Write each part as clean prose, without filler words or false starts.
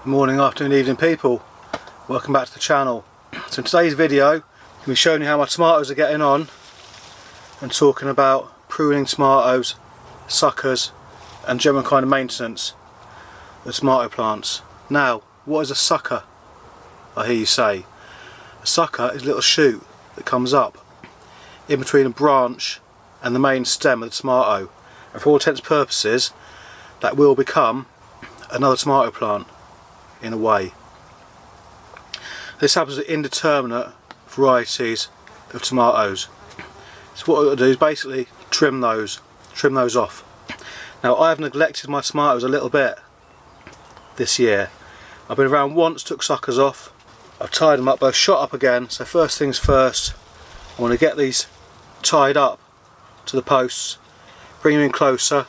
Morning, afternoon, evening people, welcome back to the channel. So in today's video I'm going to be showing you how my tomatoes are getting on and talking about pruning tomatoes, suckers and general kind of maintenance of tomato plants. Now, what is a sucker? I hear you say. A sucker is a little shoot that comes up in between a branch and the main stem of the tomato, and for all intents and purposes that will become another tomato plant in a way. This happens with indeterminate varieties of tomatoes. So what I'll do is basically trim those off. Now, I have neglected my tomatoes a little bit this year. I've been around once, took suckers off, I've tied them up, both shot up again. So first things first, I want to get these tied up to the posts, bring them in closer,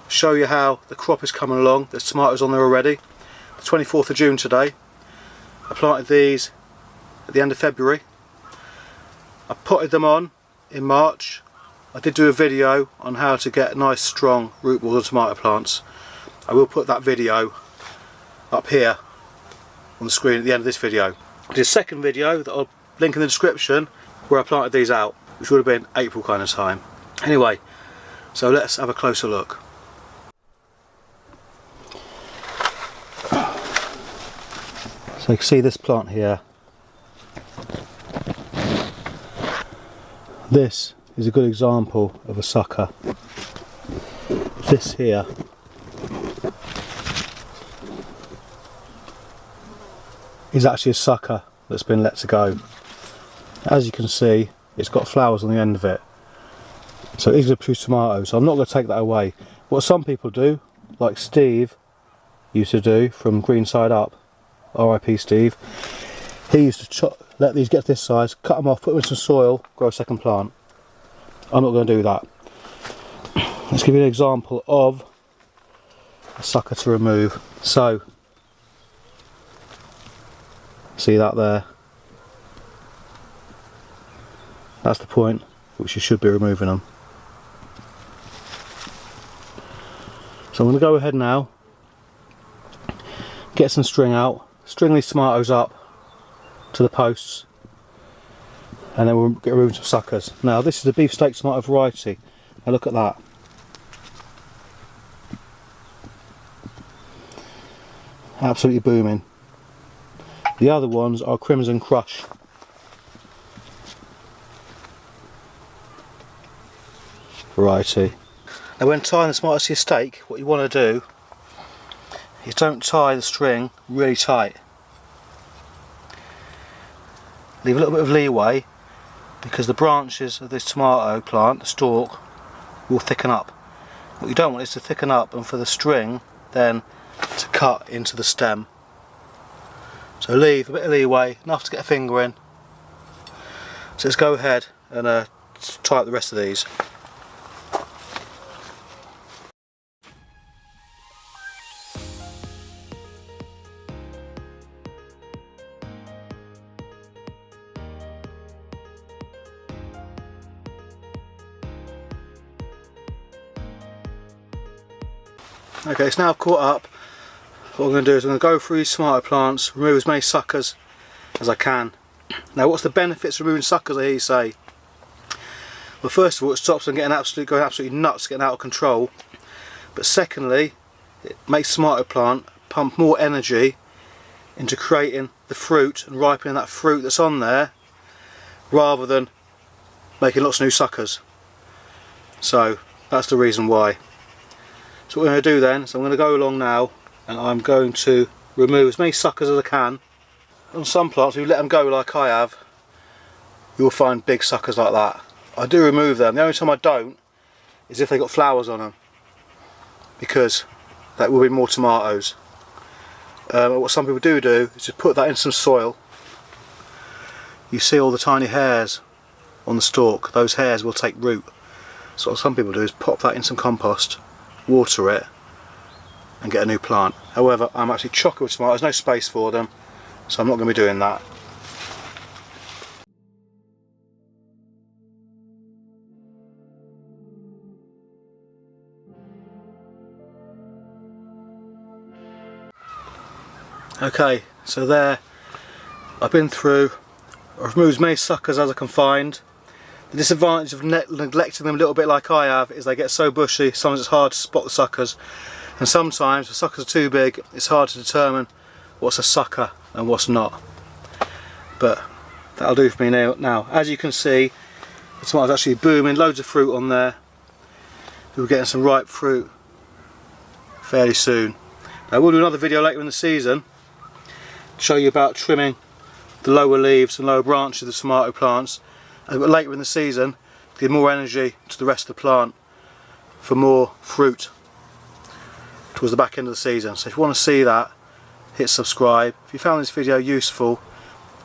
show you how the crop is coming along. There's tomatoes on there already. 24th of June today. I planted these at the end of February. I potted them on in March. I did do a video on how to get nice strong root balls of tomato plants. I will put that video up here on the screen at the end of this video. I did a second video that I'll link in the description where I planted these out, which would have been April kind of time. Anyway, so let's have a closer look. So you can see this plant here. This is a good example of a sucker. This here is actually a sucker that's been let to go. As you can see, it's got flowers on the end of it. So it is going to produce tomatoes. So I'm not going to take that away. What some people do, like Steve used to do from Green Side Up, R.I.P. Steve, he used to let these get to this size, cut them off, put them in some soil, grow a second plant. I'm not going to do that. Let's give you an example of a sucker to remove. So, see that there? That's the point at which you should be removing them. So I'm going to go ahead now, get some string out, string these tomatoes up to the posts, and then we'll get rid of some suckers. Now, this is the beefsteak tomato variety. Now look at that. Absolutely booming. The other ones are Crimson Crush. Variety. Now, when tying the tomatoes to your stake, what you want to do is don't tie the string really tight. Leave a little bit of leeway, because the branches of this tomato plant, the stalk, will thicken up. What you don't want is to thicken up and for the string then to cut into the stem. So leave a bit of leeway, enough to get a finger in. So let's go ahead and tie up the rest of these. Okay, it's now caught up. What I'm going to do is I'm going to go through these tomato plants, remove as many suckers as I can. Now, what's the benefits of removing suckers, I hear you say? Well, first of all, it stops them going absolutely nuts, getting out of control. But secondly, it makes the tomato plant pump more energy into creating the fruit and ripening that fruit that's on there, rather than making lots of new suckers. So that's the reason why. So what I'm going to do then is I'm going to go along now and I'm going to remove as many suckers as I can. On some plants, if you let them go like I have, you'll find big suckers like that. I do remove them. The only time I don't is if they've got flowers on them, because that will be more tomatoes. What some people do is just put that in some soil. You see all the tiny hairs on the stalk. Those hairs will take root. So what some people do is pop that in some compost, water it and get a new plant. However, I'm actually chock with tomatoes, no space for them, so I'm not going to be doing that. Okay, so there, I've been through, I've removed as many suckers as I can find. The disadvantage of neglecting them a little bit like I have is they get so bushy, sometimes it's hard to spot the suckers, and sometimes if the suckers are too big it's hard to determine what's a sucker and what's not. But that'll do for me now. As you can see, the tomatoes actually booming, loads of fruit on there. We're getting some ripe fruit fairly soon. I will do another video later in the season to show you about trimming the lower leaves and lower branches of the tomato plants, and later in the season to give more energy to the rest of the plant for more fruit towards the back end of the season. So if you want to see that, hit subscribe. If you found this video useful,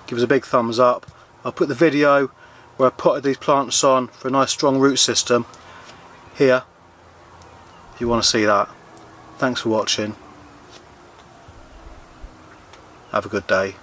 give us a big thumbs up. I'll put the video where I potted these plants on for a nice strong root system here if you want to see that. Thanks for watching. Have a good day.